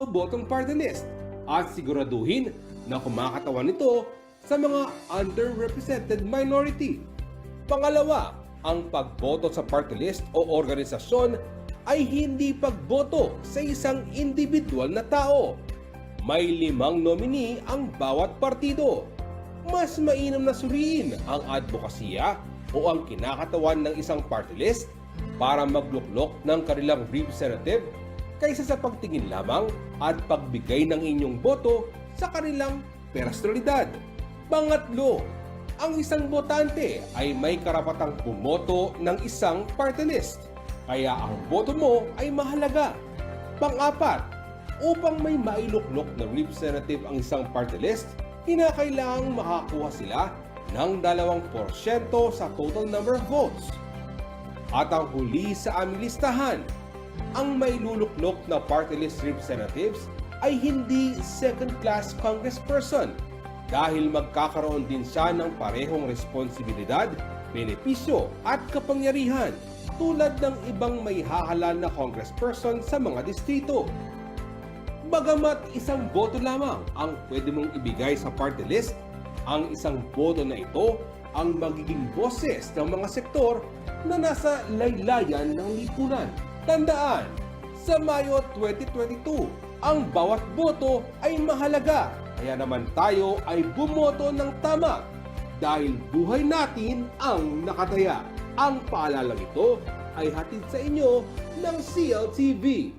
botong party list at siguraduhin na kumakatawan nito sa mga underrepresented minority. Pangalawa, ang pagboto sa party list o organisasyon ay hindi pagboto sa isang individual na tao. May 5 nominee ang bawat partido. Mas mainam na suriin ang advokasya o ang kinakatawan ng isang party list para magluklok ng kanilang representative kaysa sa pagtingin lamang at pagbigay ng inyong boto sa kanilang personalidad. Pangatlo, ang isang botante ay may karapatang bumoto ng isang party list, kaya ang boto mo ay mahalaga. Pang-apat, upang may mailuklok na representative ang isang party list, kinakailangang makakuha sila ng 2% sa total number of votes. At ang huli sa aming listahan, ang mailuluklok na party list representatives ay hindi second-class congressperson dahil magkakaroon din siya ng parehong responsibilidad, benepisyo at kapangyarihan tulad ng ibang may hahalal na congressperson sa mga distrito. Bagamat isang boto lamang ang pwede mong ibigay sa party list, ang isang boto na ito ang magiging boses ng mga sektor na nasa laylayan ng lipunan. Tandaan, sa Mayo 2022, ang bawat boto ay mahalaga. Kaya naman tayo ay bumoto ng tama dahil buhay natin ang nakataya. Ang paalalang ito ay hatid sa inyo ng CLTV.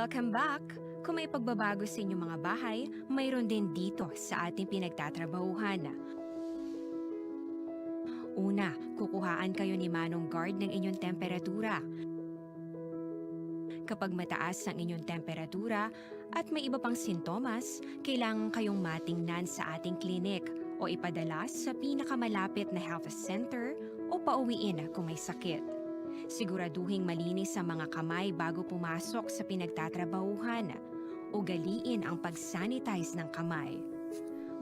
Welcome back! Kung may pagbabago sa inyong mga bahay, mayroon din dito sa ating pinagtatrabahuhan. Una, kukuhaan kayo ni Manong Guard ng inyong temperatura. Kapag mataas ang inyong temperatura at may iba pang sintomas, kailangan kayong matingnan sa ating klinik o ipadala sa pinakamalapit na health center o pauwiin kung may sakit. Siguraduhing malinis ang mga kamay bago pumasok sa pinagtatrabahuhan. Ugaliin ang pag-sanitize ng kamay.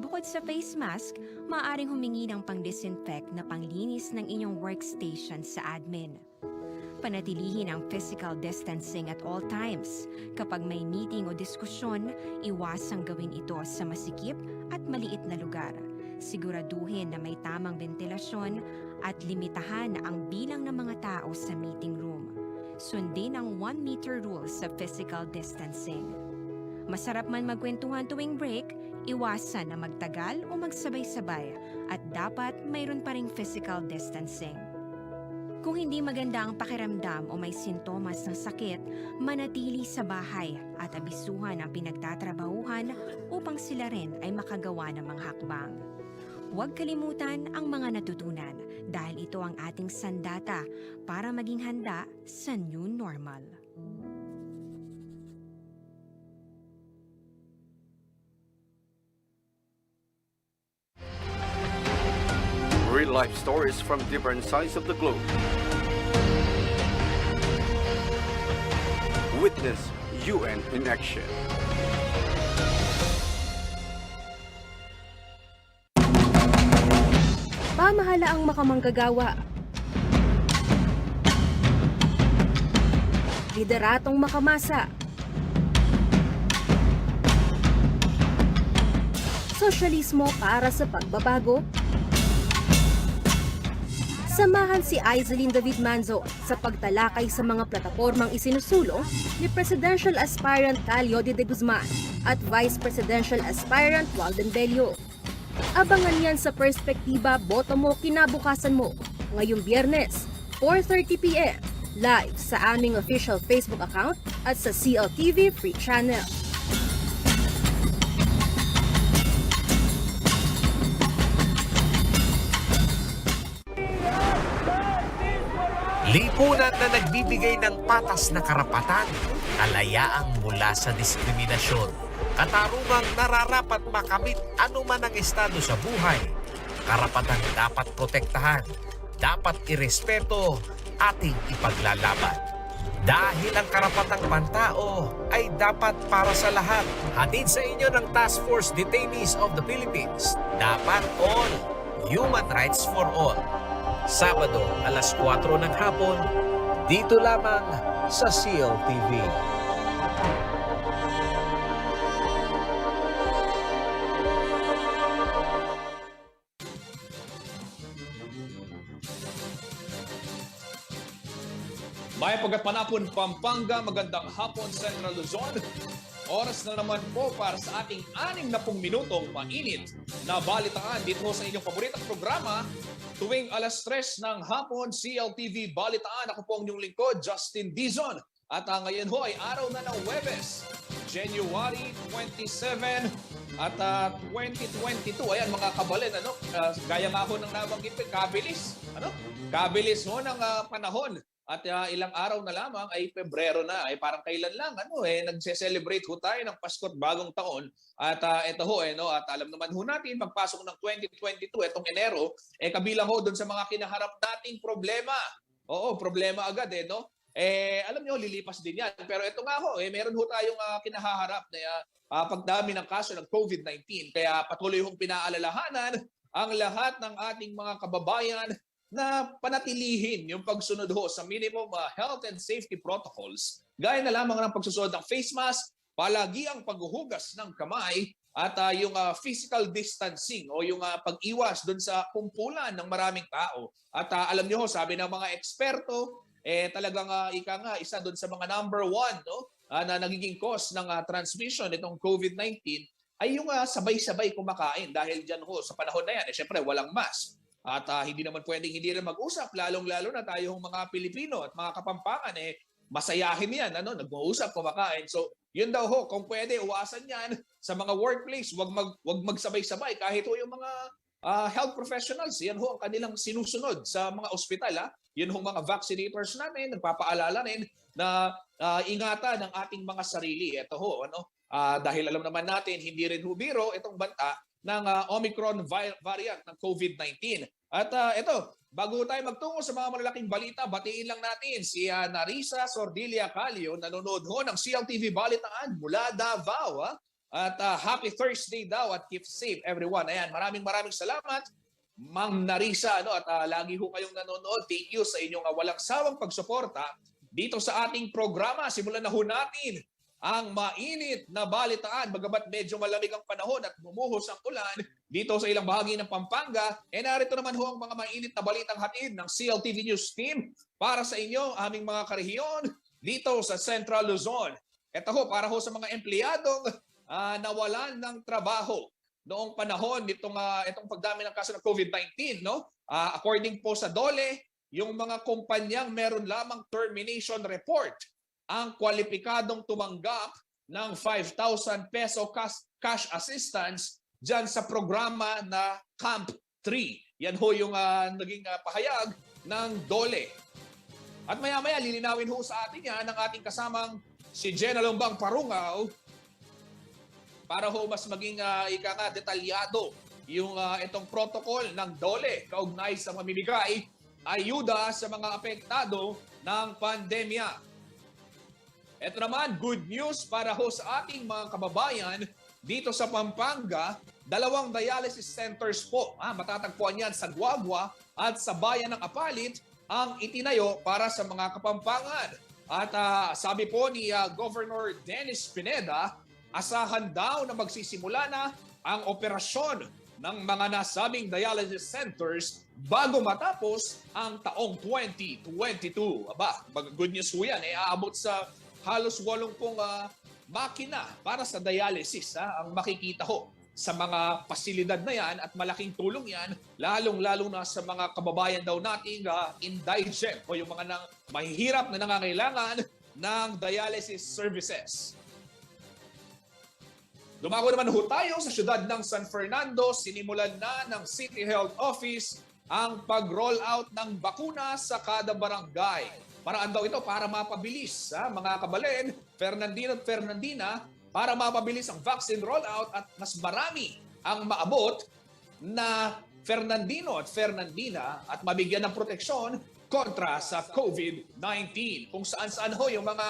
Bukod sa face mask, maaaring humingi ng pang-disinfect na panglinis ng inyong workstation sa admin. Panatilihin ang physical distancing at all times. Kapag may meeting o diskusyon, iwasang gawin ito sa masikip at maliit na lugar. Siguraduhin na may tamang ventilasyon at limitahan ang bilang ng mga tao sa meeting room. Sundin ang 1-meter rule sa physical distancing. Masarap man magkwentuhan tuwing break, iwasan na magtagal o magsabay-sabay at dapat mayroon pa ring physical distancing. Kung hindi maganda ang pakiramdam o may sintomas ng sakit, manatili sa bahay at abisuhan ang pinagtatrabahuhan upang sila rin ay makagawa ng mga hakbang. Huwag kalimutan ang mga natutunan dahil ito ang ating sandata para maging handa sa new normal. Real-life stories from different sides of the globe. Witness UN in action. Pamahala ang makamanggagawa. Lideratong makamasa. Sosyalismo para sa pagbabago. Samahan si Aizelin David Manzo sa pagtalakay sa mga platapormang isinusulong ni Presidential Aspirant Calyode de Guzman at Vice Presidential Aspirant Walden Bello. Abangan yan sa Perspektiba Boto Mo Kinabukasan Mo ngayong Biyernes, 4:30 p.m. live sa aming official Facebook account at sa CLTV Free Channel. Lipunan na nagbibigay ng patas na karapatan, kalayaang mula sa diskriminasyon, katarungang nararapat makamit anuman ang estado sa buhay, karapatang dapat protektahan, dapat irespeto, ating ipaglalaban. Dahil ang karapatang pantao ay dapat para sa lahat. Hatid sa inyo ng Task Force Detainees of the Philippines. Dapat all. Human Rights for All. Sabado, alas 4 ng hapon, dito lamang sa CLTV. May pagkapanapon Pampanga, magandang hapon Central Luzon. Oras na naman po para sa ating 60 minutong mainit na balitaan dito sa inyong paboritong programa tuwing alas 3 ng hapon, CLTV Balitaan. Ako po ang inyong lingkod, Justin Dizon. At ngayon ho ay araw na ng Huwebes, January 27 at 2022. Ayan mga kabalin, gaya nga ho ng nabanggit, kabilis. Kabilis ho ng panahon. At ilang araw na lamang ay Pebrero na. Ay parang kailan lang nagse-celebrate ho tayo ng Pasko at Bagong Taon. At ito ho at alam naman ho natin pagpasok ng 2022 itong Enero kabilang ho doon sa mga kinaharap nating problema. Oo, problema agad alam niyo lilipas din 'yan. Pero ito nga ho meron ho tayong kinahaharap na pagdami ng kaso ng COVID-19. Kaya patuloy hong pinaalalahanan ang lahat ng ating mga kababayan na panatilihin yung pagsunod ho sa minimum health and safety protocols, gaya na lamang ng pagsusunod ng face mask, palagi ang paghuhugas ng kamay, at yung physical distancing o yung pag-iwas doon sa kumpulan ng maraming tao. At alam niyo ho, sabi ng mga eksperto, talagang isa doon sa mga number one na nagiging cause ng transmission nitong COVID-19 ay yung sabay-sabay kumakain. Dahil dyan ho, sa panahon na yan, syempre walang mask. At hindi naman pwedeng hindi rin mag-usap, lalong-lalo na tayong mga Pilipino at mga Kapampangan, masayahin yan, nag-uusap, kumakain. So, yun daw ho, kung pwede, uwasan yan sa mga workplace, wag magsabay-sabay. Kahit ho yung mga health professionals, yan ho ang kanilang sinusunod sa mga ospital. Yun ho mga vaccinators namin, nagpapaalala rin na ingatan ng ating mga sarili. Ito ho, dahil alam naman natin, hindi rin hubiro itong banta ng Omicron variant ng COVID-19. At ito, bago tayo magtungo sa mga malalaking balita, batiin lang natin si Narisa Sordilia Calio, nanonood ho ng CLTV Balitaan mula Davao. At happy Thursday daw at keep safe everyone. Ayan, maraming salamat Ma'am Narisa. At lagi ho kayong nanonood. Thank you sa inyong walang sawang pagsuporta dito sa ating programa. Simulan na ho natin ang mainit na balitaan. Bagamat medyo malamig ang panahon at bumuhos ang ulan dito sa ilang bahagi ng Pampanga, narito naman ho ang mga mainit na balitang hatid ng CLTV News Team para sa inyo, aming mga karehiyon dito sa Central Luzon. Ito ho, para ho sa mga empleyadong nawalan ng trabaho noong panahon itong pagdami ng kaso ng COVID-19. According po sa DOLE, yung mga kumpanyang meron lamang termination report ang kwalipikadong tumanggap ng 5,000 peso cash assistance dyan sa programa na Camp 3. Yan ho yung naging pahayag ng DOLE. At maya-maya lilinawin ho sa atin yan ng ating kasamang si Jenna Lombang Parungaw para ho mas maging detalyado yung itong protocol ng DOLE kaugnay sa mamimigay ayuda sa mga apektado ng pandemya. Ito naman, good news para ho sa ating mga kababayan dito sa Pampanga. 2 dialysis centers po, matatagpuan yan sa Guagua at sa bayan ng Apalit ang itinayo para sa mga Kapampangan. At sabi po ni Governor Dennis Pineda, asahan daw na magsisimula na ang operasyon ng mga nasabing dialysis centers bago matapos ang taong 2022. Aba, good news po yan. Aabot sa halos 80 makina para sa dialysis ang makikita ho sa mga pasilidad na yan at malaking tulong yan lalong-lalo na sa mga kababayan daw nating indigent o yung mga mahihirap na nangangailangan ng dialysis services. Dumako naman ho tayo sa siyudad ng San Fernando. Sinimulan na ng City Health Office ang pag-roll out ng bakuna sa kada barangay. Paraan daw ito para mapabilis, mga kabalin, Fernandino at Fernandina, para mapabilis ang vaccine rollout at mas marami ang maabot na Fernandino at Fernandina at mabigyan ng proteksyon kontra sa COVID-19. Kung saan-saan ho yung mga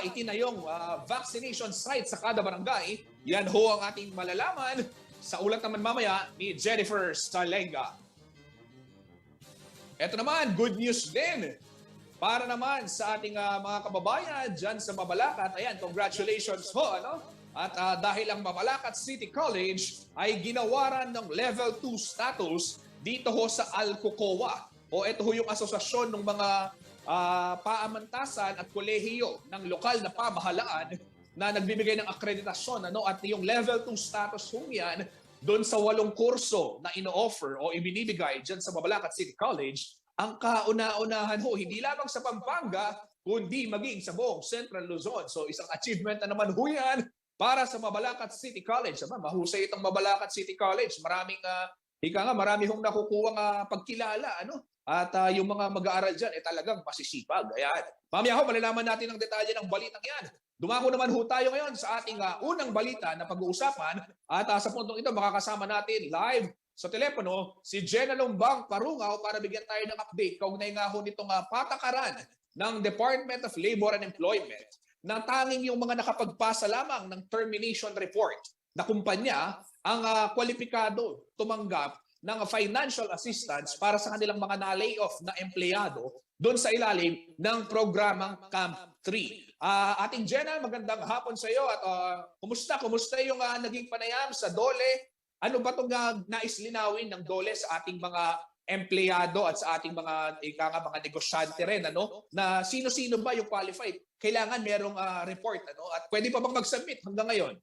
itinayong vaccination sites sa kada barangay, yan ho ang ating malalaman sa ulat naman mamaya ni Jennifer Salenga. Ito naman, good news din para naman sa ating mga kababayan dyan sa Mabalacat. Ayan, congratulations ho. At dahil ang Mabalacat City College ay ginawaran ng level 2 status dito ho sa Alcocoa. O ito ho yung asosasyon ng mga paamantasan at kolehiyo ng lokal na pamahalaan na nagbibigay ng akreditasyon. At yung level 2 status ho yan doon sa 8 kurso na ino-offer o ibinibigay dyan sa Mabalacat City College, ang kauna-unahan ho, hindi lamang sa Pampanga, kundi maging sa buong Central Luzon. So isang achievement na naman ho yan para sa Mabalacat City College. Mahusay itong Mabalacat City College. Marami hong nakukuha pagkilala. At yung mga mag-aaral dyan, talagang masisipag. Ayan. Mamaya ho, malalaman natin ang detalye ng balitang yan. Dumako naman ho tayo ngayon sa ating unang balita na pag-uusapan. At sa puntong ito, makakasama natin live sa telepono si Jenna Lumbang Parungaw para bigyan tayo ng update kaugnay nga ho nitong patakaran ng Department of Labor and Employment na tanging yung mga nakapagpasa lamang ng termination report na kumpanya ang kwalipikado tumanggap ng financial assistance para sa kanilang mga na-layoff na empleyado doon sa ilalim ng programang Camp 3. Ating Jenna, magandang hapon sa iyo at kumusta yung naging panayam sa DOLE? Ano ba itong nais linawin ng DOLE sa ating mga empleyado at sa ating mga negosyante rin, na sino-sino ba yung qualified? Kailangan merong report, at pwede pa bang mag-submit hanggang ngayon?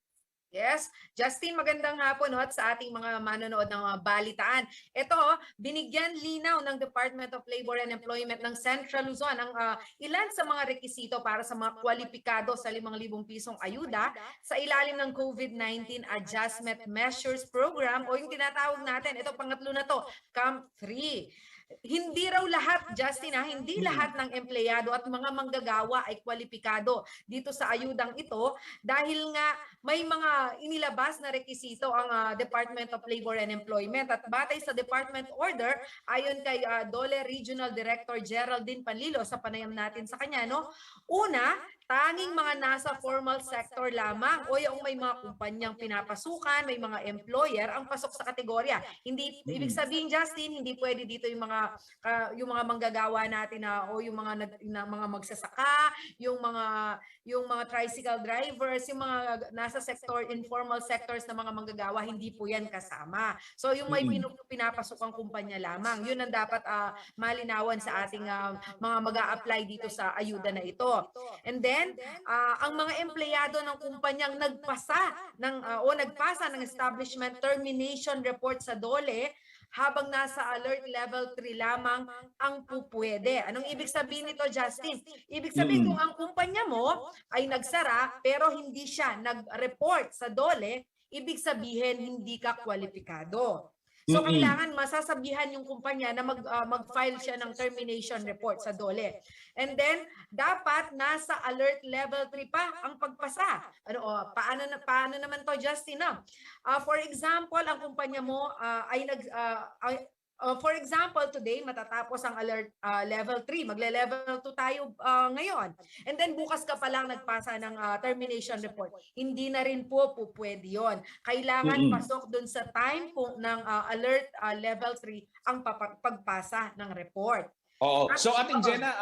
Yes, Justin, magandang hapon at sa ating mga manonood ng mga balitaan. Ito, binigyan linaw ng Department of Labor and Employment ng Central Luzon ang ilan sa mga rekisito para sa mga kwalipikado sa 5,000 pisong ayuda sa ilalim ng COVID-19 Adjustment Measures Program o yung tinatawag natin, ito pangatlo na to, Camp 3. Hindi raw lahat, Justin, hindi lahat ng empleyado at mga manggagawa ay kwalipikado dito sa ayudang ito dahil nga may mga inilabas na rekisito ang Department of Labor and Employment at batay sa Department Order, ayon kay DOLE Regional Director Geraldine Panlilo sa panayam natin sa kanya, una, tanging mga nasa formal sector lamang o yung may mga kumpanyang pinapasukan, may mga employer ang pasok sa kategorya. Hindi ibig sabihin, Justin, hindi pwede dito yung mga manggagawa natin o yung mga magsasaka, yung mga tricycle drivers, yung mga nasa sector informal sectors na mga manggagawa, hindi po yan kasama. So yung may pinapasok ang kumpanya lamang, yun ang dapat malinawan sa ating mga mag-a-apply dito sa ayuda na ito. And then, ang mga empleyado ng kumpanyang nagpasa ng establishment termination report sa DOLE habang nasa alert level 3 lamang ang pupwede. Anong ibig sabihin nito, Justin? Ibig sabihin kung ang kumpanya mo ay nagsara pero hindi siya nag-report sa DOLE, ibig sabihin hindi ka kwalipikado. So kailangan masasabihan yung kumpanya na mag-file siya ng termination report sa DOLE. And then dapat nasa alert level 3 pa ang pagpasa. Paano naman to, Justin? For example, ang kumpanya mo for example, today matatapos ang alert level 3, magle-level 2 tayo ngayon. And then bukas ka pa lang nagpasa ng termination report. Hindi na rin po pwede 'yon. Kailangan pasok dun sa time ng alert level 3 ang pagpasa ng report. Oo. So ating Jenna,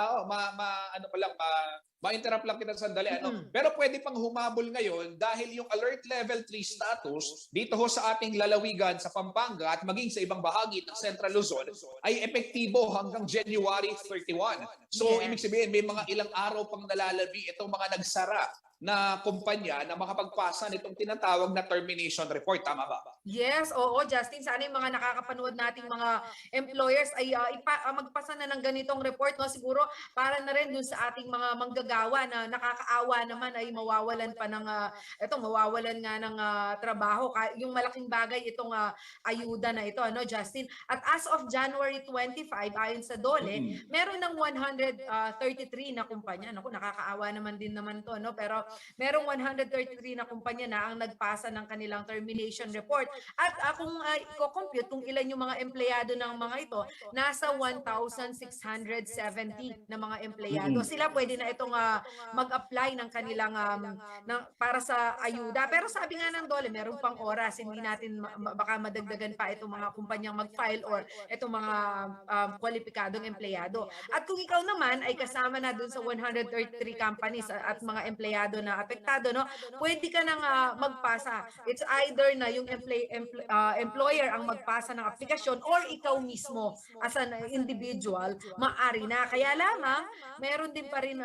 ma-interrupt lang kita sandali. Pero pwede pang humabol ngayon dahil yung alert level 3 status dito ho sa ating lalawigan sa Pampanga at maging sa ibang bahagi ng Central Luzon ay epektibo hanggang January 31. So ibig sabihin may mga ilang araw pang nalalabi itong mga nagsara na kumpanya na makapagpasa nitong tinatawag na termination report. Tama ba? Yes, oo, Justin. Sana yung mga nakakapanood nating mga employers ay magpasa na ng ganitong report. No? Siguro para na rin dun sa ating mga manggagawa na nakakaawa naman ay mawawalan pa ng, mawawalan nga ng trabaho. Yung malaking bagay itong ayuda na ito, ano, Justin. At as of January 25, ayon sa DOLE, meron ng 133 na kumpanya. Naku, nakakaawa naman din naman to, no? Pero merong 133 na kumpanya na ang nagpasa ng kanilang termination report. At kung i-compute kung ilan yung mga empleyado ng mga ito, nasa 1,670 na mga empleyado. Sila pwede na itong mag-apply ng kanilang para sa ayuda. Pero sabi nga ng DOLE, meron pang oras. Hindi natin baka madagdagan pa itong mga kumpanyang mag-file or itong mga kwalipikadong empleyado. At kung ikaw naman ay kasama na dun sa 133 companies at mga empleyado na apektado, no, pwede ka nang magpasa. It's either na yung employer ang magpasa ng aplikasyon or ikaw mismo as an individual, maaari na. Kaya lamang, meron din pa rin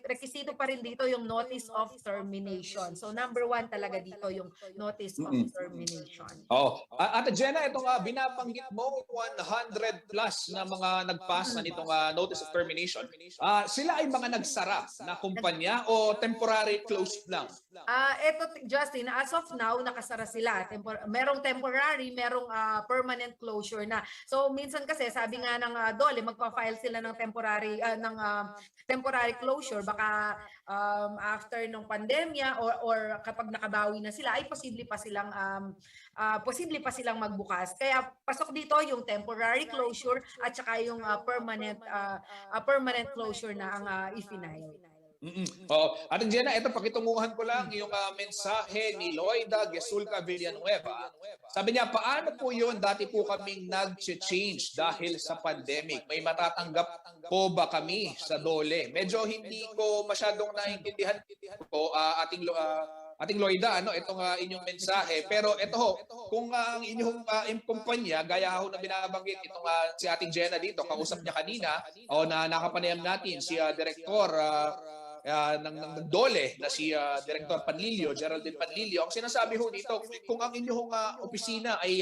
requisito pa rin dito yung notice of termination. So number 1 talaga dito yung notice of termination. Ate Jenna, itong binabanggit mo, 100 plus na mga nagpasa nitong notice of termination. Sila ay mga nagsara na kumpanya o temporary closed lang? Ito, Justin, as of now, nakasara sila. Merong temporary, merong permanent closure na. So minsan kasi sabi nga ng DOLE, magpa-file sila ng temporary closure baka after ng pandemya or kapag nakabawi na sila ay posible pa silang magbukas. Kaya pasok dito yung temporary closure at saka yung permanent closure na ang i-final. Ate Jenna, ito pakitunguhan ko lang yung mensahe ni Loida Gesulca Villanueva. Sabi niya, paano po yun? Dati po kaming nag-change dahil sa pandemic. May matatanggap po ba kami sa DOLE? Medyo hindi ko masyadong naintindihan po ating Loida, itong inyong mensahe. Pero ito ho, kung ang inyong kumpanya, gaya ho na binabanggit itong si ating Jenna dito, kausap niya kanina, o na nakapanayam natin si Direktor ng DOLE na si Director Panlilio, Geraldine Panlilio, ang sinasabi ho dito, kung ang inyong opisina ay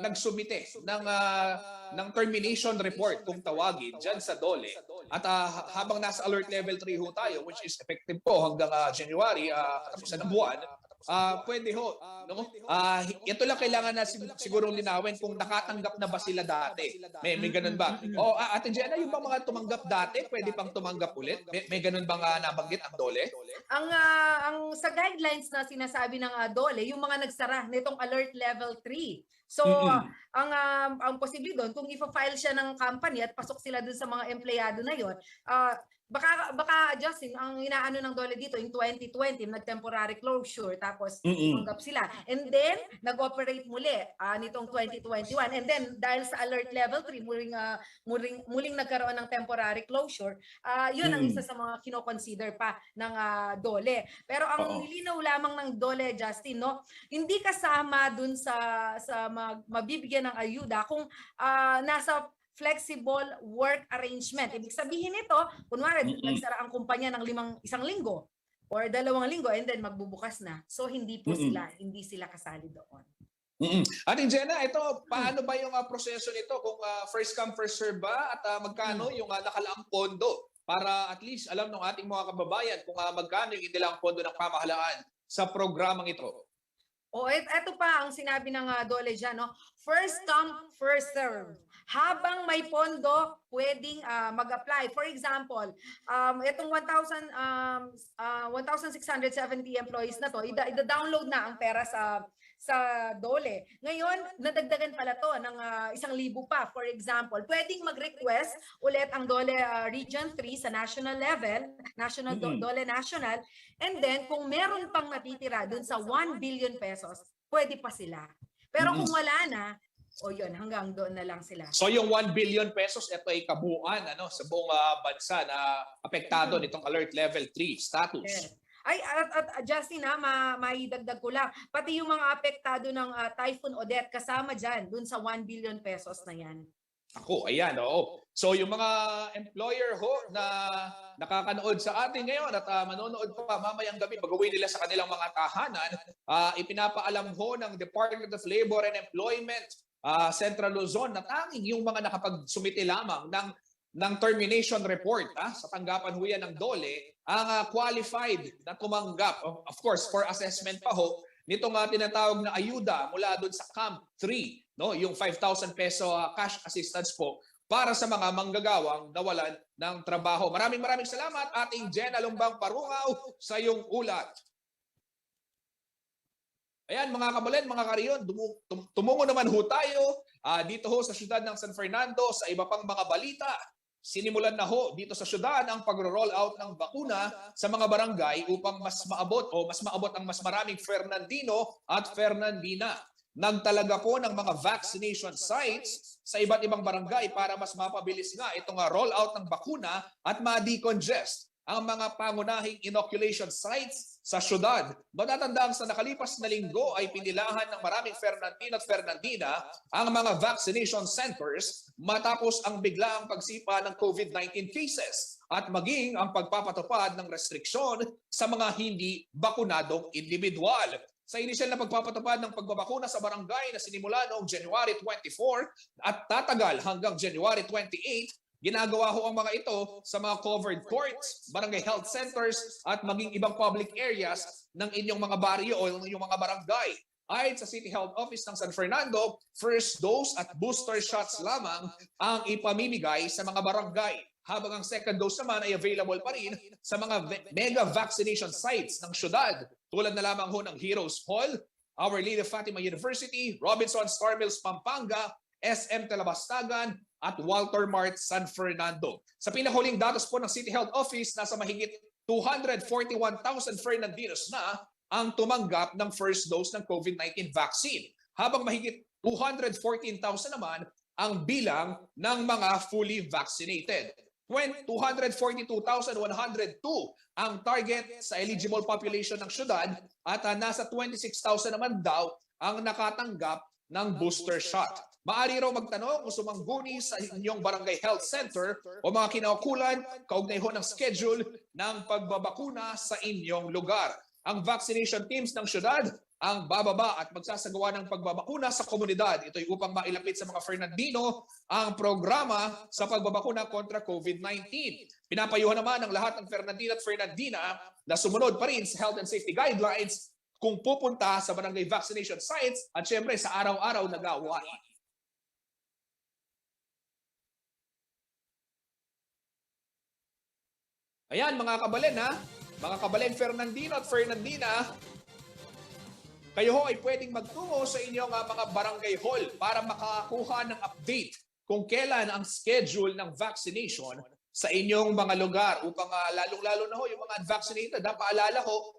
nagsumite ng termination report kung tawagin dyan sa DOLE, at habang nasa alert level 3 ho tayo, which is effective po hanggang January, katapusan ng buwan, pwede ho. No? Ito lang kailangan na sigurong linawin kung nakatanggap na ba sila dati. May ganun ba? Ate Jenna, yung bang mga tumanggap dati, pwede pang tumanggap ulit? May ganun bang nabanggit ang DOLE? Ang sa guidelines na sinasabi ng DOLE, yung mga nagsara nitong alert level 3. So, ang posible doon, kung i-file siya ng company at pasok sila doon sa mga empleyado na yon, baka Justin, ang inaano ng DOLE dito, in 2020, nag-temporary closure, tapos tumanggap sila. And then, nag-operate muli nitong 2021. And then, dahil sa alert level 3, muling nagkaroon ng temporary closure, yun ang isa sa mga kinoconsider pa ng DOLE. Pero ang nilinaw lamang ng DOLE, Justin, no, hindi kasama dun sa mabibigyan ng ayuda kung nasa flexible work arrangement. Ibig sabihin nito, kunwari, nagsara ang kumpanya ng isang linggo or 2 linggo and then magbubukas na. So hindi sila kasali doon. Ating Jenna, ito, paano ba yung proseso nito? Kung first come, first serve ba? At magkano yung nakalaang pondo? Para at least alam ng ating mga kababayan kung magkano yung inilang pondo ng pamahalaan sa programang ito. Ito pa ang sinabi ng DOLE dyan, no? First come, first serve. Habang may pondo, pwedeng mag-apply. For example, itong 1,670 employees na to, ida-download na ang pera sa DOLE. Ngayon, nadagdagan pala to ng 1,000 pa. For example, pwedeng mag-request ulit ang DOLE Region 3 sa national level, DOLE National, and then kung meron pang natitira dun sa 1 billion pesos, pwede pa sila. Pero kung wala na, yun, hanggang doon na lang sila. So yung 1 billion pesos, ito ay kabuuan sa buong bansa na apektado nitong alert level 3 status. Yes. At Justin, maidagdag ko lang, pati yung mga apektado ng Typhoon Odette kasama dyan, dun sa 1 billion pesos na yan. Ako, ayan, oo. So yung mga employer ho na nakakanood sa atin ngayon at manonood pa mamayang gabi pag-uwi nila sa kanilang mga tahanan, ipinapaalam ho ng Department of Labor and Employment Central Luzon na tanging yung mga nakapagsumite lamang ng termination report sa tanggapan ho yan ng DOLE ang qualified na tumanggap, of course, for assessment pa ho, nitong tinatawag na ayuda mula doon sa Camp 3, no? Yung 5,000 peso cash assistance po para sa mga manggagawang nawalan ng trabaho. Maraming salamat ating Jen Alumbang Parungaw sa iyong ulat. Ayan mga kabalen, mga kariyon, tumungo naman ho tayo dito ho sa siyudad ng San Fernando sa iba pang mga balita. Sinimulan na ho dito sa syudad ang pagro-roll out ng bakuna sa mga barangay upang mas maabot ang mas maraming Fernandino at Fernandina. Nagtalaga po ng mga vaccination sites sa iba't ibang barangay para mas mapabilis nga itong roll out ng bakuna at ma-decongest ang mga pangunahing inoculation sites sa syudad. Matatandaan sa nakalipas na linggo ay pinilahan ng maraming Fernandino at Fernandina ang mga vaccination centers matapos ang biglaang pagsipa ng COVID-19 cases at maging ang pagpapatupad ng restriksyon sa mga hindi bakunadong individual. Sa inisyal na pagpapatupad ng pagbabakuna sa barangay na sinimula noong January 24 at tatagal hanggang January 28, ginagawa ho ang mga ito sa mga covered courts, barangay health centers at maging ibang public areas ng inyong mga baryo o ng inyong mga barangay. Ayon sa City Health Office ng San Fernando, first dose at booster shots lamang ang ipamimigay sa mga barangay, habang ang second dose naman ay available pa rin sa mga mega vaccination sites ng syudad tulad na lamang ho ng Heroes Hall, Our Lady of Fatima University, Robinson Star Mills Pampanga, SM Talabastagan at Walter Mart San Fernando. Sa pinahuling datos po ng City Health Office, nasa mahigit 241,000 Fernandinos na ang tumanggap ng first dose ng COVID-19 vaccine, habang mahigit 214,000 naman ang bilang ng mga fully vaccinated. 242,102 ang target sa eligible population ng syudad at nasa 26,000 naman daw ang nakatanggap ng booster shot. Maaari raw magtanong o sumangguni sa inyong barangay health center o mga kinaukulan kaugnay ho ng schedule ng pagbabakuna sa inyong lugar. Ang vaccination teams ng syudad ang bababa at magsasagawa ng pagbabakuna sa komunidad. Ito'y upang mailapit sa mga Fernandino ang programa sa pagbabakuna kontra COVID-19. Pinapayuhan naman ang lahat ng Fernandino at Fernandina na sumunod pa rin sa health and safety guidelines kung pupunta sa barangay vaccination sites at syempre sa araw-araw na gawain. Ayan mga kabalen mga kabalen Fernandino at Fernandina, kayo ho ay pwedeng magtungo sa inyong mga barangay hall para makakuha ng update kung kailan ang schedule ng vaccination sa inyong mga lugar upang lalong-lalo na ho yung mga unvaccinated. Paalala ko,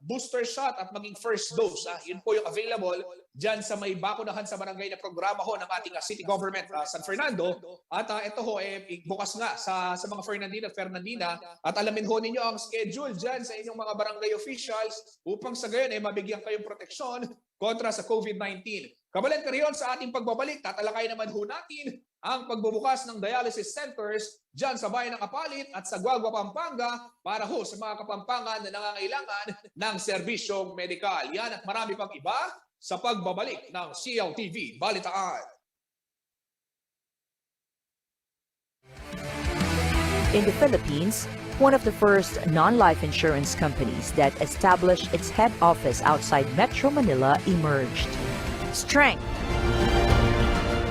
booster shot at maging first dose. Yun po yung available dyan sa may bakunahan sa barangay na programa ho ng ating city government San Fernando. At ito ho, bukas nga sa mga Fernandino at Fernandina at alamin ho ninyo ang schedule dyan sa inyong mga barangay officials upang sa gayon mabigyan kayong proteksyon kontra sa COVID-19. Kabalan ka riyon sa ating pagbabalik, tatalakay naman ho natin ang pagbubukas ng dialysis centers dyan sa bayan ng Apalit at sa Guagua, Pampanga para ho sa mga Kapampangan na nangangailangan ng serbisyong medikal. Yan at marami pang iba sa pagbabalik ng CLTV Balitaan. In the Philippines, one of the first non-life insurance companies that established its head office outside Metro Manila emerged. Strength,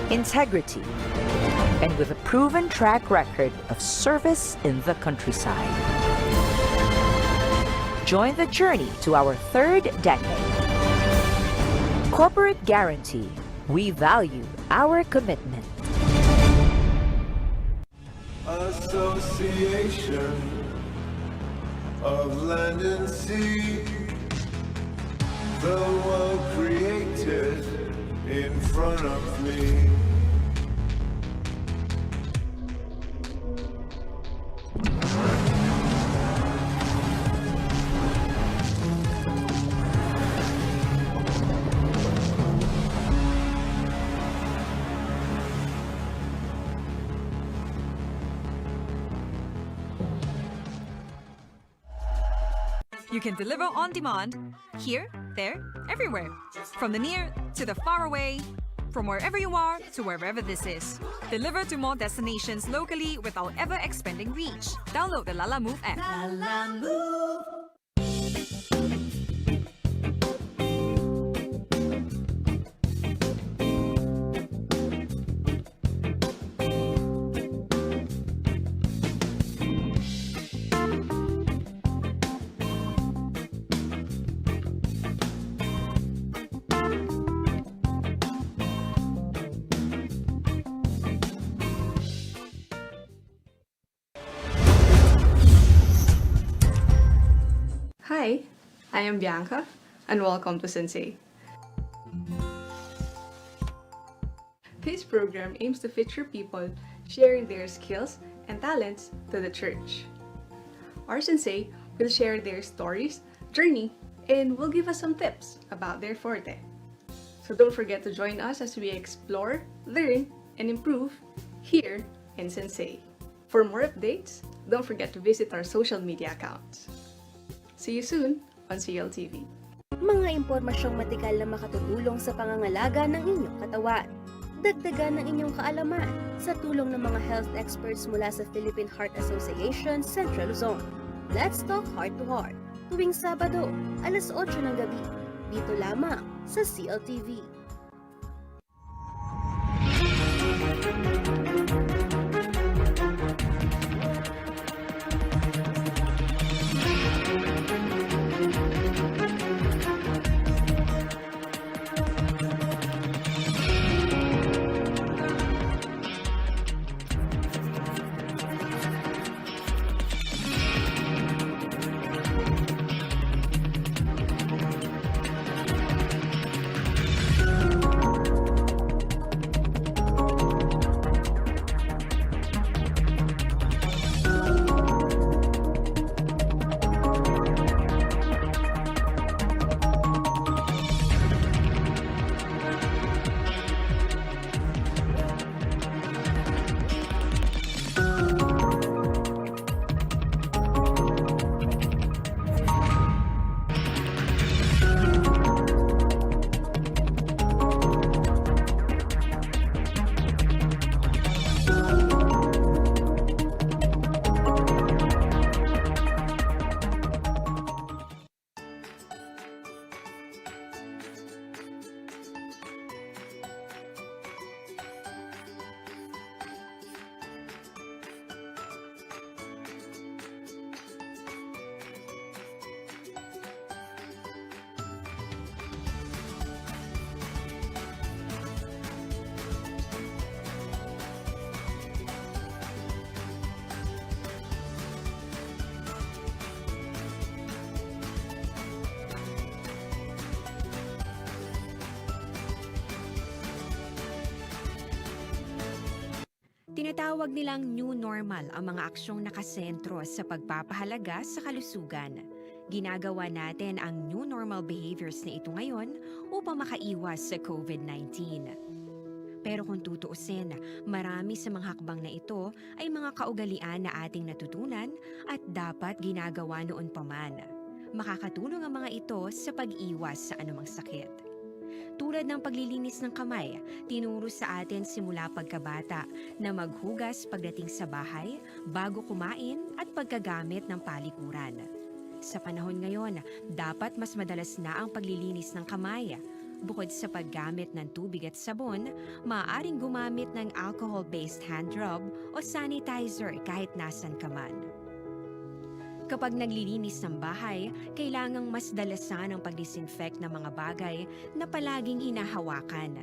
integrity, and with a proven track record of service in the countryside. Join the journey to our third decade. Corporate Guarantee, we value our commitment. Association of Land and Sea, the world created in front of me. You can deliver on demand, here, there, everywhere. From the near to the far away, from wherever you are to wherever this is. Deliver to more destinations locally without ever expanding reach. Download the Lala Move app. Hi, I am Bianca, and welcome to Sensei. This program aims to feature people sharing their skills and talents to the church. Our Sensei will share their stories, journey, and will give us some tips about their forte. So don't forget to join us as we explore, learn, and improve here in Sensei. For more updates, don't forget to visit our social media accounts. See you soon on CLTV. Mga impormasyong medikal na makatutulong sa pangangalaga ng inyong katawan. Dagdagan ng inyong kaalaman sa tulong ng mga health experts mula sa Philippine Heart Association Central Luzon. Let's Talk Heart to Heart, tuwing Sabado, alas 8 ng gabi, dito lamang sa CLTV. Tinatawag nilang new normal ang mga aksyong nakasentro sa pagpapahalaga sa kalusugan. Ginagawa natin ang new normal behaviors na ito ngayon upang makaiwas sa COVID-19. Pero kung tutuusin, marami sa mga hakbang na ito ay mga kaugalian na ating natutunan at dapat ginagawa noon pa man. Makakatulong ang mga ito sa pag-iwas sa anumang sakit. Tulad ng paglilinis ng kamay, tinuro sa atin simula pagkabata na maghugas pagdating sa bahay, bago kumain at pagkagamit ng palikuran. Sa panahon ngayon, dapat mas madalas na ang paglilinis ng kamay. Bukod sa paggamit ng tubig at sabon, maaaring gumamit ng alcohol-based hand rub o sanitizer kahit nasan ka man. Kapag naglilinis ng bahay, kailangang mas dalasan ang pag-disinfect ng mga bagay na palaging hinahawakan.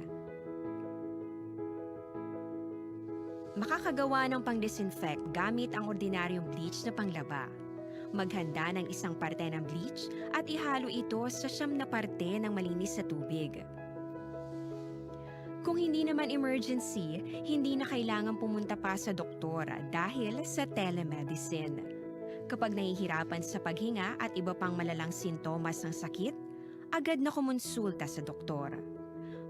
Makakagawa ng pang-disinfect gamit ang ordinaryong bleach na panglaba. Maghanda ng isang parte ng bleach at ihalo ito sa 9 na parte ng malinis na tubig. Kung hindi naman emergency, hindi na kailangan pumunta pa sa doktor dahil sa telemedicine. Kapag nahihirapan sa paghinga at iba pang malalang sintomas ng sakit, agad na kumonsulta sa doktor.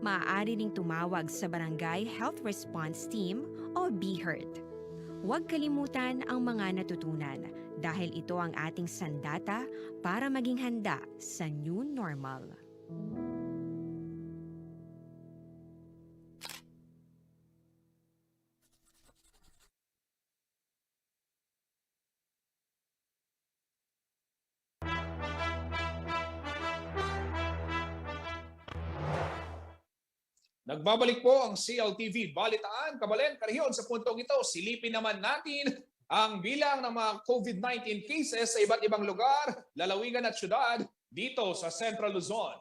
Maaari ring tumawag sa Barangay Health Response Team o BHERT. Huwag kalimutan ang mga natutunan. dahil ito ang ating sandata para maging handa sa new normal. Nagbabalik po ang CLTV Balitaan. Kabalen, Kariyon, sa puntong ito, silipin naman natin ang bilang ng mga COVID-19 cases sa iba't ibang lugar, lalawigan at syudad dito sa Central Luzon.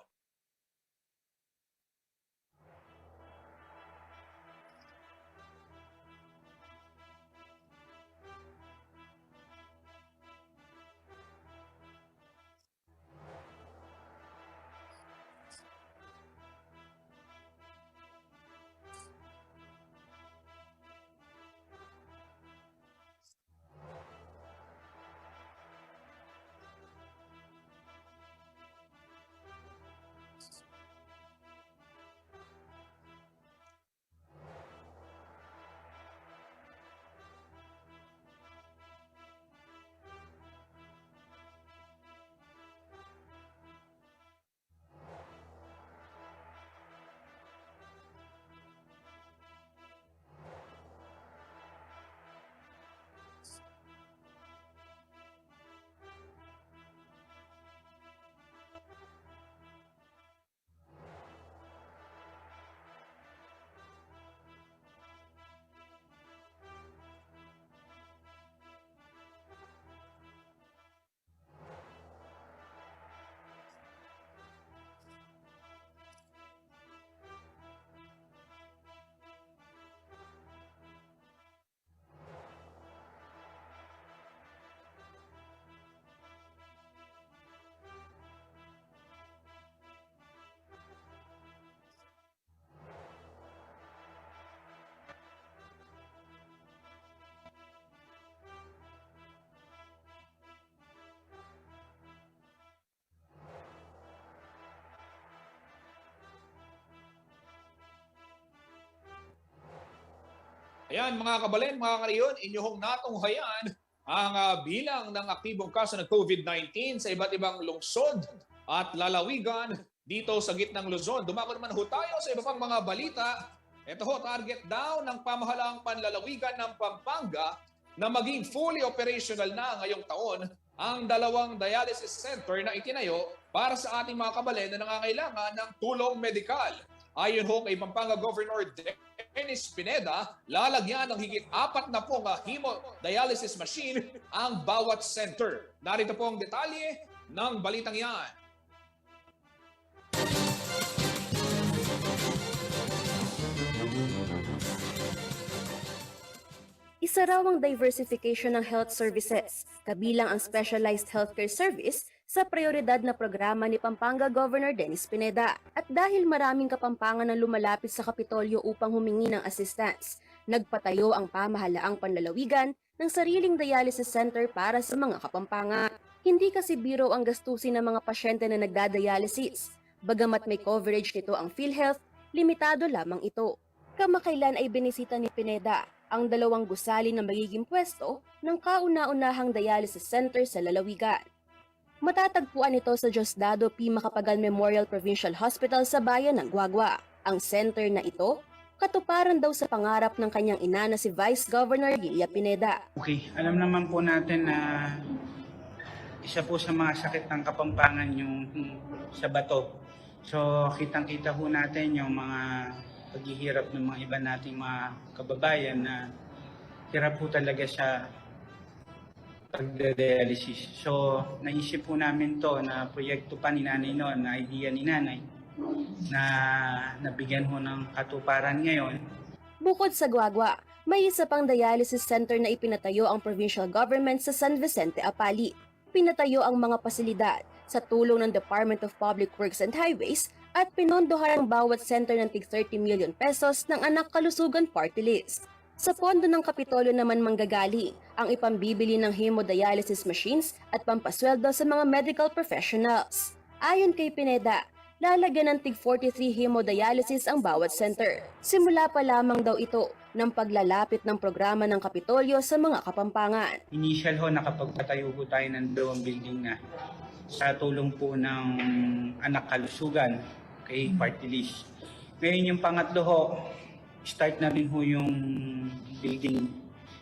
Ayan mga kabalen, mga kariyon, inyong natunghayan ang bilang ng aktibong kaso ng COVID-19 sa iba't ibang lungsod at lalawigan dito sa gitnang Luzon. Dumako naman ho tayo sa iba pang mga balita. Ito ho, target daw ng pamahalaang panlalawigan ng Pampanga na maging fully operational na ngayong taon ang 2 dialysis center na itinayo para sa ating mga kabalen na nangangailangan ng tulong medikal. Ayon ho kay Pampanga Governor Dennis Pineda, lalagyan ng higit 40 hemodialysis machine ang bawat center. Narito po ang detalye ng balitang yan. Isa raw ang diversification ng health services, kabilang ang specialized healthcare service sa prioridad na programa ni Pampanga Governor Dennis Pineda. At dahil maraming Kapampangan na lumalapit sa Kapitolyo upang humingi ng assistance, nagpatayo ang pamahalaang panlalawigan ng sariling dialysis center para sa mga Kapampangan. Hindi kasi biro ang gastusin ng mga pasyente na nagdadialysis. Bagamat may coverage nito ang PhilHealth, limitado lamang ito. Kamakailan ay binisita ni Pineda ang 2 gusali na magiging pwesto ng kauna-unahang dialysis center sa lalawigan. Matatagpuan ito sa Diosdado P. Macapagal Memorial Provincial Hospital sa bayan ng Guagua. Ang center na ito, katuparan daw sa pangarap ng kanyang ina na si Vice Governor Lilia Pineda. Okay, alam naman po natin na isa po sa mga sakit ng Kapampangan yung sa bato. So kitang-kita po natin yung mga paghihirap ng mga iba nating mga kababayan na hirap po talaga sa pagdadialysis. So, naisip po namin to na proyekto pa ni nanay noon, na idea ni nanay, na nabigyan ho ng katuparan ngayon. Bukod sa Guagua, may isa pang dialysis center na ipinatayo ang provincial government sa San Vicente, Apali. Pinatayo ang mga pasilidad sa tulong ng Department of Public Works and Highways at pinondohan ang bawat center ng tig 30 million pesos ng Anak Kalusugan Party List. Sa pondo ng Kapitolyo naman manggagaling ang ipambibili ng hemodialysis machines at pampasweldo sa mga medical professionals. Ayon kay Pineda, lalagyan ng tig 43 hemodialysis ang bawat center. Simula pa lamang daw ito ng paglalapit ng programa ng Kapitolyo sa mga Kapampangan. Initial ho, nakapagpatayo po tayo ng 2 building na sa tulong po ng anak kalusugan kay Party List. Ngayon yung pangatlo ho, start na rin ho yung building.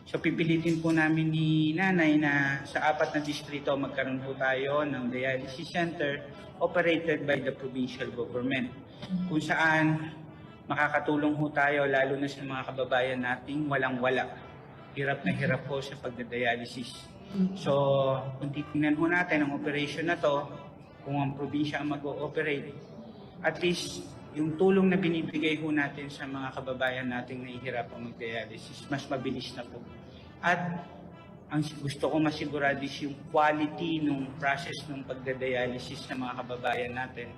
So pipilitin po namin ni Nanay na sa 4 na distrito magkaroon po tayo ng dialysis center operated by the provincial government. Kung saan makakatulong ho tayo lalo na sa mga kababayan nating walang-wala. Hirap na hirap po sa pagdadialysis. So kung titingnan ho natin ang operation na to, kung ang probinsya ang mag-ooperate, at least yung tulong na binibigay ho natin sa mga kababayan nating nahihirapang mag-dialysis, mas mabilis na po. At ang gusto ko masigurado is yung quality ng process ng pagdadialysis ng mga kababayan natin.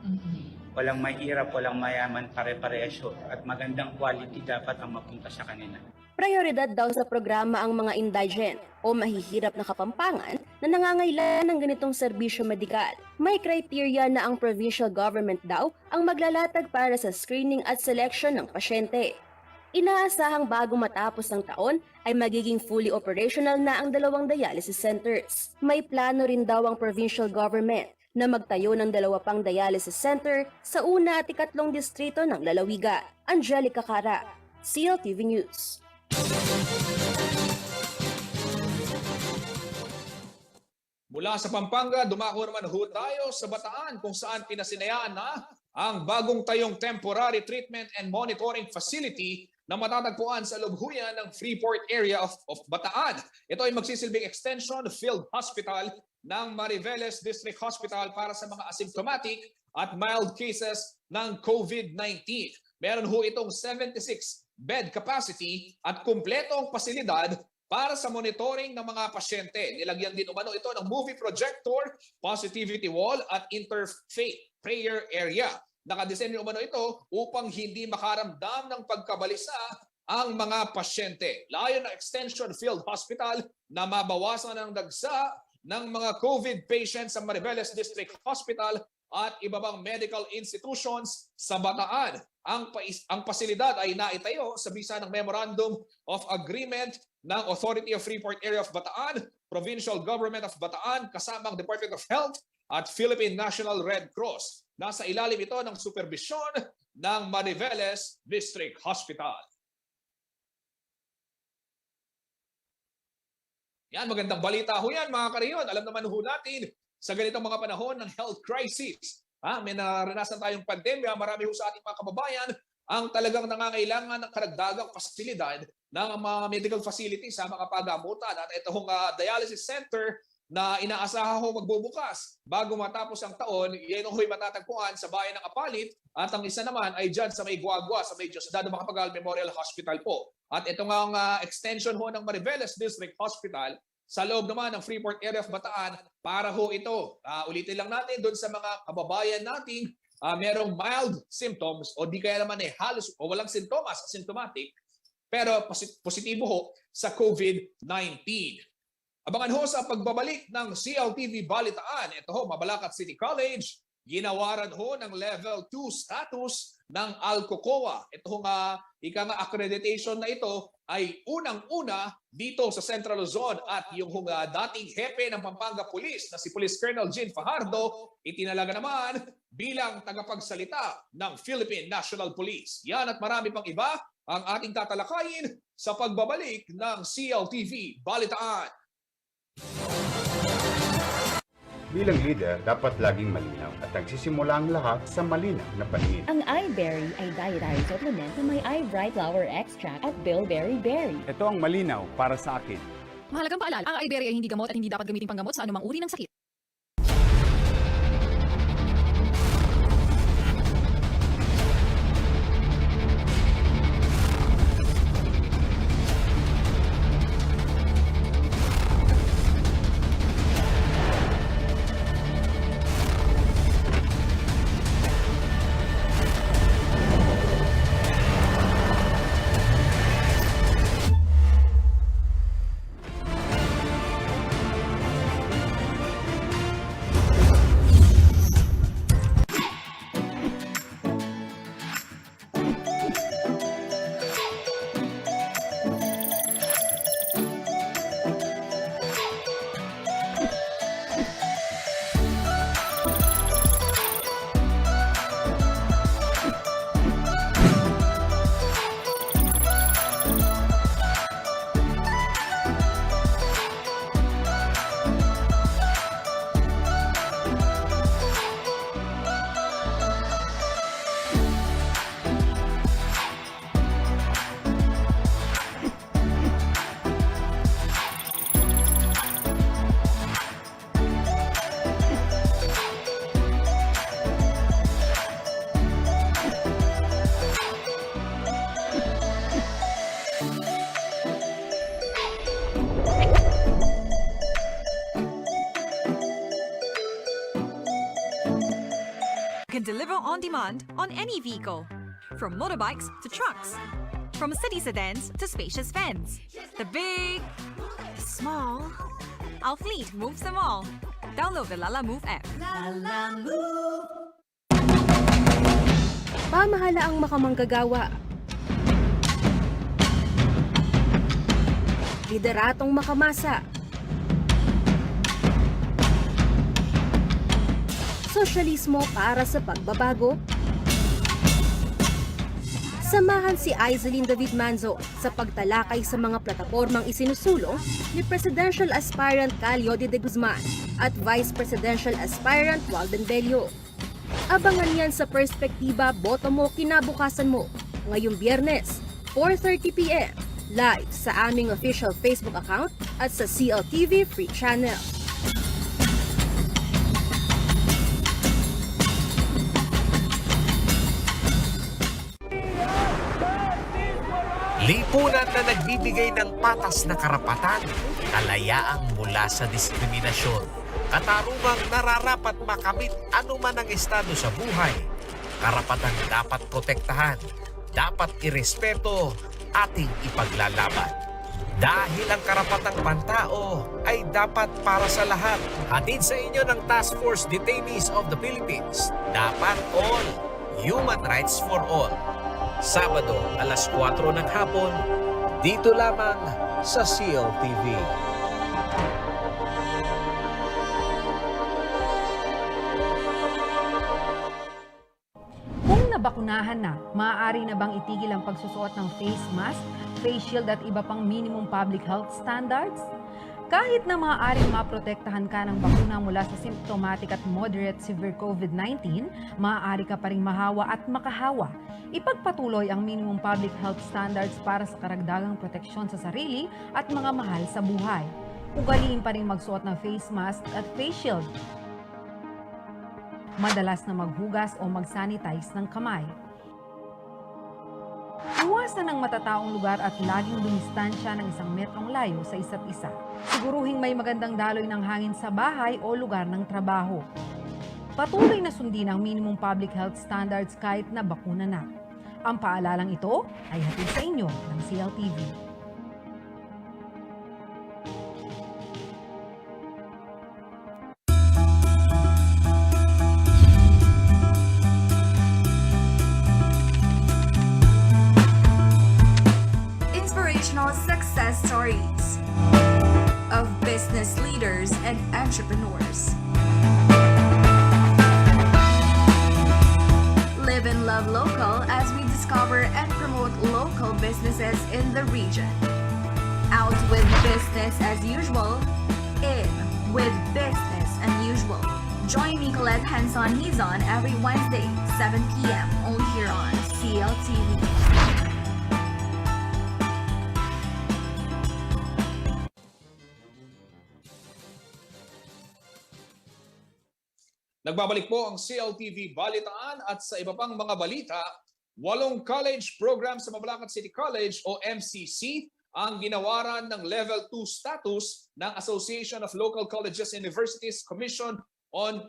Walang mahirap, walang mayaman, pare-parehas at magandang quality dapat ang mapunta sa kanila. Prioridad daw sa programa ang mga indigent o mahihirap na Kapampangan na nangangailangan ng ganitong serbisyo medikal. May criteria na ang provincial government daw ang maglalatag para sa screening at selection ng pasyente. Inaasahang bago matapos ng taon ay magiging fully operational na ang 2 dialysis centers. May plano rin daw ang provincial government na magtayo ng 2 pang dialysis center sa 1 at 3 distrito ng Lalawigan. Angelica Cara, CLTV News. Mula sa Pampanga, dumako naman ho tayo sa Bataan kung saan pinasinayaan na ang bagong tayong Temporary Treatment and Monitoring Facility na matatagpuan sa lubhuyan ng Freeport area of Bataan. Ito ay magsisilbing extension field hospital ng Mariveles District Hospital para sa mga asymptomatic at mild cases ng COVID-19. Meron ho itong 76 bed capacity at kumpletong pasilidad para sa monitoring ng mga pasyente. Nilagyan din umano ito ng movie projector, positivity wall at interfaith prayer area. Nakadesenyo umano ito upang hindi makaramdam ng pagkabalisa ang mga pasyente. Layo ng Extension Field Hospital na mabawasan ang dagsa ng mga COVID patients sa Mariveles District Hospital at iba pang medical institutions sa Bataan. Ang pasilidad ay naitayo sa bisa ng Memorandum of Agreement ng Authority of Freeport Area of Bataan, Provincial Government of Bataan, kasamang Department of Health at Philippine National Red Cross. Nasa ilalim ito ng supervisyon ng Mariveles District Hospital. Yan, magandang balita ho yan mga kariyon. Alam naman ho natin sa ganitong mga panahon ng health crisis. May naranasan tayong pandemya, marami ho sa ating mga kababayan ang talagang nangangailangan ng karagdagang pasilidad ng mga medical facilities sa mga pagamutan. At itong dialysis center na inaasahan ho magbubukas bago matapos ang taon, yan ho'y matatagpuan sa bayan ng Apalit at ang isa naman ay dyan sa may Guagua, sa may Diosdado Macapagal Memorial Hospital po. At ito nga extension ho ng Mariveles District Hospital sa loob naman ng Freeport area of Bataan para ho ito. Ulitin lang natin doon sa mga kababayan nating merong mild symptoms o di kaya naman halos o walang sintomas, asymptomatic, pero positibo ho sa COVID-19. Abangan ho sa pagbabalik ng CLTV Balitaan. Ito ho, Mabalacat City College, ginawaran ho ng level 2 status ng Alcocoa. Ito nga, accreditation na ito ay unang-una dito sa Central Luzon at yung dating hepe ng Pampanga Police na si Police Colonel Jean Fajardo, itinalaga naman bilang tagapagsalita ng Philippine National Police. Yan at marami pang iba ang ating tatalakayin sa pagbabalik ng CLTV Balitaan. Bilang leader, dapat laging malinaw at nagsisimula ang lahat sa malinaw na paningin. Ang iBerry ay dietary supplement na may iBright Flower Extract at Bilberry Berry. Ito ang malinaw para sa akin. Mahalagang paalala, ang iBerry ay hindi gamot at hindi dapat gamitin panggamot sa anumang uri ng sakit. can deliver on demand on any vehicle, from motorbikes to trucks, from city sedans to spacious vans. The big, the small, our fleet moves them all. Download the Lala Move app. Pamahala ang makamanggagawa. Lideratong makamasa. Sosyalismo para sa pagbabago. Samahan si Aizelin David Manzo sa pagtalakay sa mga platapormang isinusulong ni Presidential Aspirant Calio de Guzman at Vice Presidential Aspirant Walden Bello. Abangan yan sa Perspektiba, Boto Mo, Kinabukasan Mo, ngayong Biyernes, 4:30 p.m. live sa aming official Facebook account at sa CLTV Free Channel. Lipunan na nagbibigay ng patas na karapatan, kalayaang mula sa diskriminasyon, katarungang nararapat makamit anuman ang estado sa buhay, karapatang dapat protektahan, dapat irespeto, ating ipaglalaban. Dahil ang karapatang pantao ay dapat para sa lahat. Hatid sa inyo ng Task Force Detainees of the Philippines. Dapat all. Human Rights for All. Sabado, alas 4 ng hapon, dito lamang sa CLTV. Kung nabakunahan na, maaari na bang itigil ang pagsusuot ng face mask, face shield at iba pang minimum public health standards? Kahit na maaaring maprotektahan ka ng bakuna mula sa symptomatic at moderate severe COVID-19, maaari ka pa rin mahawa at makahawa. Ipagpatuloy ang minimum public health standards para sa karagdagang proteksyon sa sarili at mga mahal sa buhay. Ugaliin pa rin magsuot ng face mask at face shield. Madalas na maghugas o mag-sanitize ng kamay. Iwasan ang matataong lugar at laging dumistansya ng 1 metrong layo sa isa't isa. Siguruhing may magandang daloy ng hangin sa bahay o lugar ng trabaho. Patuloy na sundin ang minimum public health standards kahit na bakuna na. Ang paalalang ito ay hatid sa inyo ng CLTV. Inspirational success stories of business leaders and entrepreneurs. Live and love local as we discover and promote local businesses in the region. Out with business as usual, in with business unusual. Join me, Colette Hanson-Hizon, every Wednesday, 7 p.m. only here on CLTV. Nagbabalik po ang CLTV Balitaan at sa iba pang mga balita, 8 college program sa Mabalacat City College o MCC ang ginawaran ng Level 2 status ng Association of Local Colleges and Universities Commission on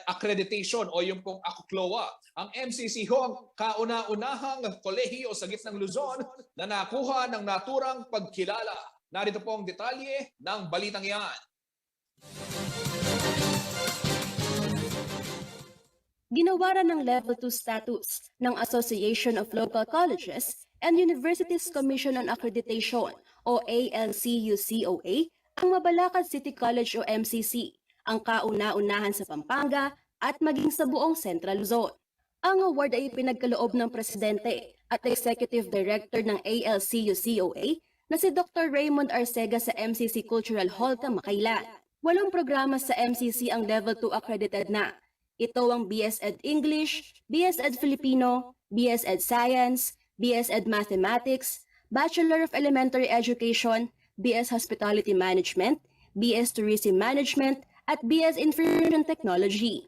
Accreditation o yung pong ACLOA. Ang MCC ho ang kauna-unahang kolehiyo sa gitnang Luzon na nakuha ng naturang pagkilala. Narito po ang detalye ng balitang yan. Ginawaran ng Level 2 status ng Association of Local Colleges and Universities Commission on Accreditation o ALCUCOA ang Mabalacat City College o MCC, ang kauna-unahan sa Pampanga at maging sa buong Central Luzon. Ang award ay pinagkaloob ng Presidente at Executive Director ng ALCUCOA na si Dr. Raymond Arcega sa MCC Cultural Hall, Kamakailan. 8 programa sa MCC ang Level 2 accredited na. Ito ang BS Ed English, BS Ed Filipino, BS Ed Science, BS Ed Mathematics, Bachelor of Elementary Education, BS Hospitality Management, BS Tourism Management, at BS Information Technology.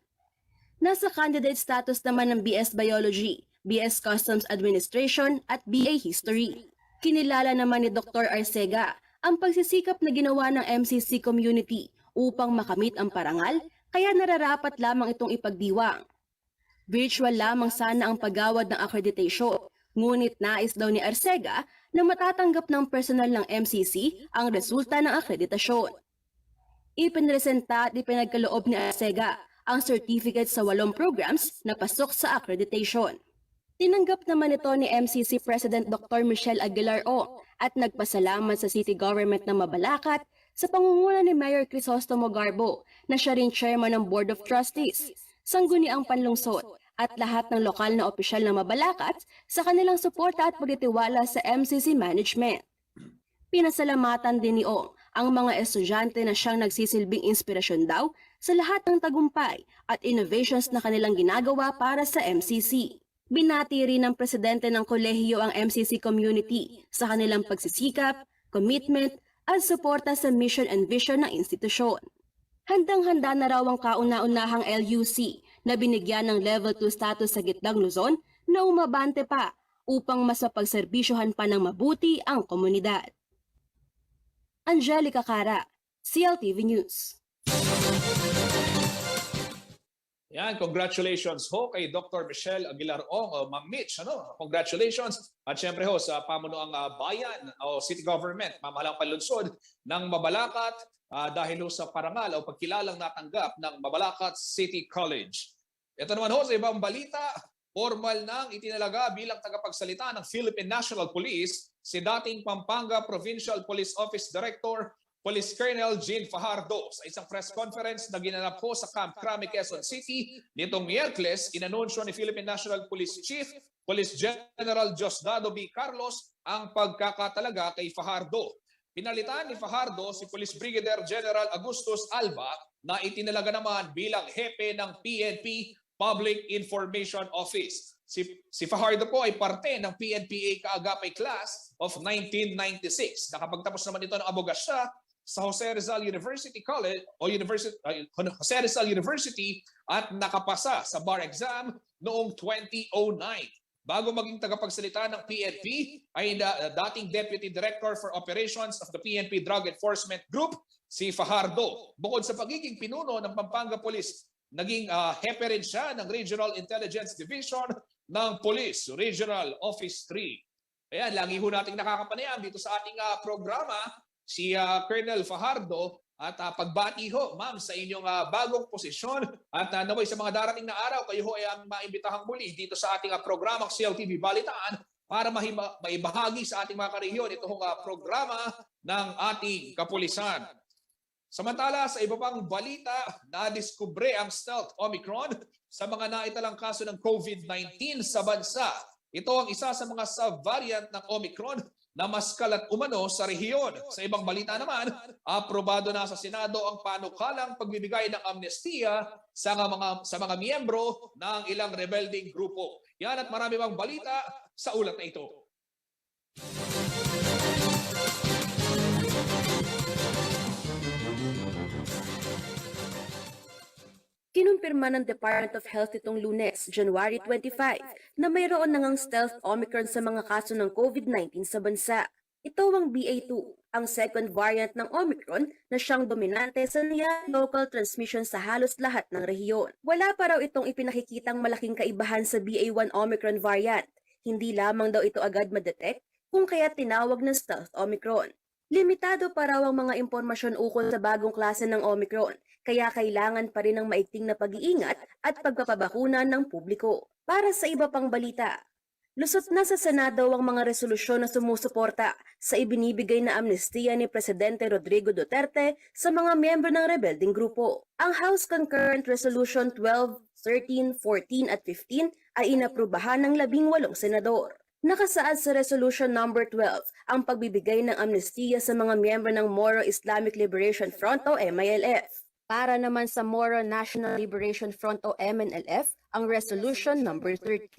Nasa candidate status naman ng BS Biology, BS Customs Administration, at BA History. Kinilala naman ni Dr. Arcega ang pagsisikap na ginawa ng MCC community upang makamit ang parangal, kaya nararapat lamang itong ipagdiwang. Virtual lamang sana ang paggawad ng accreditation, ngunit nais daw ni Arcega na matatanggap ng personal ng MCC ang resulta ng akreditasyon. Ipinresenta at ipinagkaloob ni Arcega ang certificate sa 8 programs na pasok sa accreditation. Tinanggap naman ito ni MCC President Dr. Michelle Aguilar O at nagpasalamat sa City Government ng Mabalacat sa pangunguna ni Mayor Crisostomo Garbo na siya rin chairman ng Board of Trustees, sangguniang panlungsod at lahat ng lokal na opisyal ng Mabalacat sa kanilang suporta at pagtitiwala sa MCC management. Pinasalamatan din ni O ang mga estudyante na siyang nagsisilbing inspirasyon daw sa lahat ng tagumpay at innovations na kanilang ginagawa para sa MCC. Binati rin ng presidente ng kolehiyo ang MCC community sa kanilang pagsisikap, commitment, at suporta sa mission and vision ng institusyon. Handang-handa na raw ang kauna-unahang LUC na binigyan ng Level 2 status sa Gitnang Luzon na umabante pa upang mas mapagserbisyohan pa ng mabuti ang komunidad. Angelica Cara, CLTV News. Yan, congratulations ho kay Dr. Michelle Aguilar O, Ma'am Mitch, congratulations. At syempre ho sa pamunuang bayan o city government, mamahalang panlungsod ng Mabalacat dahil ho sa parangal o pagkilalang natanggap ng Mabalacat City College. Ito naman ho sa ibang balita, formal nang itinalaga bilang tagapagsalita ng Philippine National Police si dating Pampanga Provincial Police Office Director Police Colonel Jean Fajardo sa isang press conference na ginanap po sa Camp Crame, Quezon City nitong Miyerkules. Inanunsyo ni Philippine National Police Chief Police General Diosdado B. Carlos ang pagkakatalaga kay Fajardo. Pinalitan ni Fajardo si Police Brigadier General Agustus Alba na itinalaga naman bilang hepe ng PNP Public Information Office. Si Fajardo po ay parte ng PNPA Kaagapay Class of 1996. Nakapagtapos naman ito ng abogasya sa Jose Rizal University College o Jose Rizal University at nakapasa sa bar exam noong 2009. Bago maging tagapagsalita ng PNP ay dating Deputy Director for Operations of the PNP Drug Enforcement Group, si Fajardo. Bukod sa pagiging pinuno ng Pampanga Police, naging hepe rin siya ng Regional Intelligence Division ng Police Regional Office 3. Ayan, lagi ho nating nakakapanayam dito sa ating programa si Colonel Fajardo at pagbati ho, ma'am, sa inyong bagong posisyon at naway sa mga darating na araw, kayo ho ay maimbitahang muli dito sa ating programang CLTV Balitaan para maibahagi sa ating mga karehiyon itong programa ng ating kapulisan. Samantala, sa iba pang balita, nadiskubre ang stealth Omicron sa mga naitalang kaso ng COVID-19 sa bansa. Ito ang isa sa mga sub-variant ng Omicron na mas kalat umano sa rehiyon. Sa ibang balita naman, aprobado na sa Senado ang panukalang pagbibigay ng amnestiya sa mga miyembro ng ilang rebelding grupo. Yan at marami pang balita sa ulat na ito. Kinumpirma ng Department of Health itong Lunes, January 25, na mayroon na ngang stealth Omicron sa mga kaso ng COVID-19 sa bansa. Ito ang BA2, ang second variant ng Omicron na siyang dominante sa local transmission sa halos lahat ng rehiyon. Wala pa raw itong ipinakikitang malaking kaibahan sa BA1 Omicron variant. Hindi lamang daw ito agad madetect kung kaya tinawag na stealth Omicron. Limitado pa raw ang mga impormasyon ukol sa bagong klase ng Omicron, kaya kailangan pa rin ng maigting na pag-iingat at pagpapabakuna ng publiko. Para sa iba pang balita, lusot na sa Senado ang mga resolusyon na sumusuporta sa ibinibigay na amnestiya ni Presidente Rodrigo Duterte sa mga miyembro ng rebelding grupo. Ang House Concurrent Resolution 12, 13, 14 at 15 ay inaprubahan ng 18 senador. Nakasaad sa Resolution number 12 ang pagbibigay ng amnestiya sa mga miyembro ng Moro Islamic Liberation Front o MILF. Para naman sa Moro National Liberation Front o MNLF, ang Resolution number 13.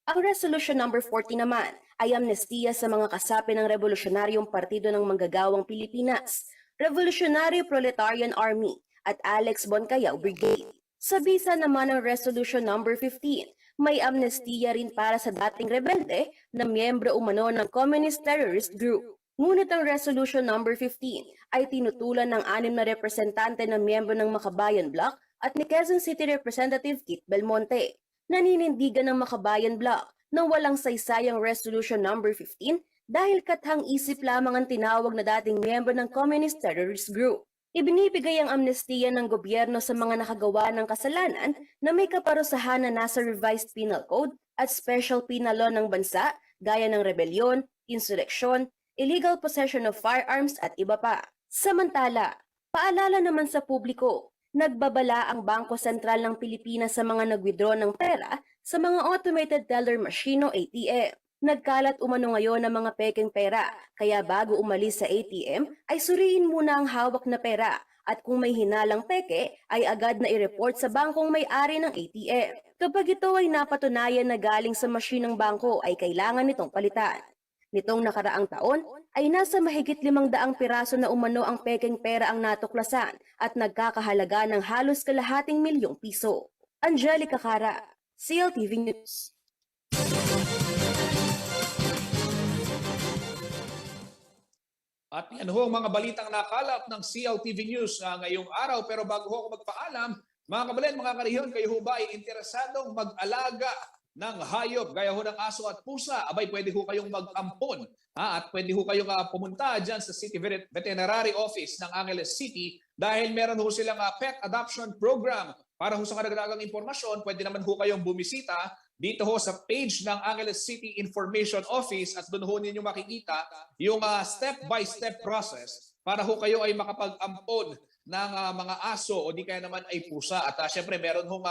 Ang Resolution number 14 naman ay amnestiya sa mga kasapi ng Revolusyonaryong Partido ng Manggagawang Pilipinas, Revolutionary Proletarian Army at Alex Boncayao Brigade. Sa bisa naman ng Resolution number 15, may amnestiya rin para sa dating rebelde na miyembro umano ng Communist Terrorist Group. Ngunit ang Resolution number 15 ay tinutulan ng 6 na representante na miyembro ng Makabayan Bloc at ni Quezon City Representative Kit Belmonte. Naninindigan ng Makabayan Bloc na walang saysayang Resolution Number 15 dahil kathang-isip lamang ang tinawag na dating miyembro ng Communist Terrorist Group. Ibinibigay ang amnestiya ng gobyerno sa mga nakagawa ng kasalanan na may kaparusahan na nasa Revised Penal Code at Special Penal Law ng bansa gaya ng rebellion, insurrection, illegal possession of firearms at iba pa. Samantala, paalala naman sa publiko, nagbabala ang Bangko Sentral ng Pilipinas sa mga nag-withdraw ng pera sa mga automated teller machine o ATM. Nagkalat umano ngayon ng mga pekeng pera, kaya bago umalis sa ATM ay suriin muna ang hawak na pera at kung may hinalang peke ay agad na i-report sa bangkong may-ari ng ATM. Kapag ito ay napatunayan na galing sa machine ng bangko ay kailangan nitong palitan. Nitong nakaraang taon ay nasa mahigit 500 piraso na umano ang pekeng pera ang natuklasan at nagkakahalaga ng halos kalahating milyong piso. Angelica Cara, CLTV News. At yan ho ang mga balitang nakalap ng CLTV News ngayong araw. Pero bago ho ako magpaalam, mga kabalen, mga kariyon, kayo ho ba ay interesadong mag-alaga ng hayop gaya ho ng aso at pusa? Abay, pwede ho kayong mag-ampon. At pwede ho kayong pumunta dyan sa City Veterinary Office ng Angeles City dahil meron ho silang pet adoption program. Para ho sa karagdagang impormasyon, pwede naman ho kayong bumisita dito ho sa page ng Angeles City Information Office at doon ho ninyo makikita yung step-by-step process para ho kayo ay makapag-ampon ng mga aso o di kaya naman ay pusa. At syempre meron hong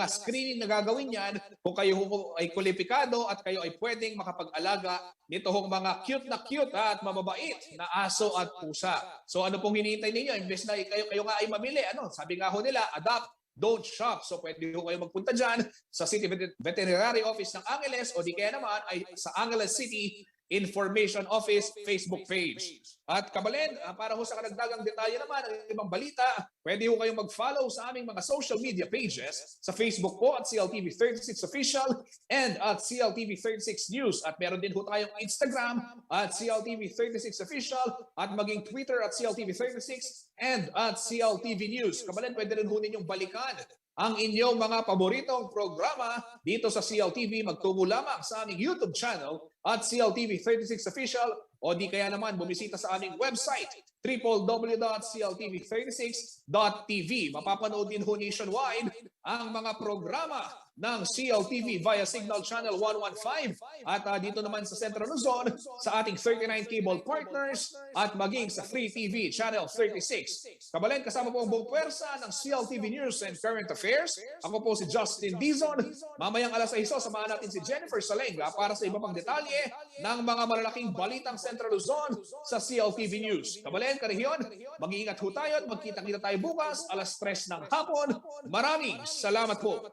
screening na gagawin yan kung kayo ho ay kwalipikado at kayo ay pwedeng makapag-alaga nito hong mga cute at mababait na aso at pusa. So ano pong hinihintay ninyo? Imbes na kayo nga ay mamili, sabi nga ho nila, adopt, don't shop. So pwede ho kayo magpunta dyan sa City Veterinary Office ng Angeles o di kaya naman ay sa Angeles City Information Office Facebook page. At kabalen, para ho sa karagdagang detalye naman ng ibang balita, pwede ho kayong mag-follow sa aming mga social media pages sa Facebook po at CLTV36 Official and at CLTV36 News. At meron din ho tayong Instagram at CLTV36 Official at maging Twitter at CLTV36 and at CLTV News. Kabalen, pwede rin ho ninyong balikan ang inyong mga paboritong programa dito sa CLTV. Magtungo lamang sa aming YouTube channel at CLTV36 Official o di kaya naman bumisita sa aming website www.cltv36.tv. Mapapanood din ho nationwide ang mga programa ng CLTV via Signal Channel 115 at dito naman sa Central Luzon sa ating 39 cable partners at maging sa Free TV Channel 36. Kabalen, kasama po ang buong pwersa ng CLTV News and Current Affairs. Ako po si Justin Dizon. Mamayang alas 6, samahan natin si Jennifer Salenga para sa iba pang detalye ng mga malalaking balitang Central Luzon sa CLTV News. Kabalen, kariyon, mag-iingat ho tayo at magkita-kita tayo bukas alas 3 ng hapon. Maraming salamat po.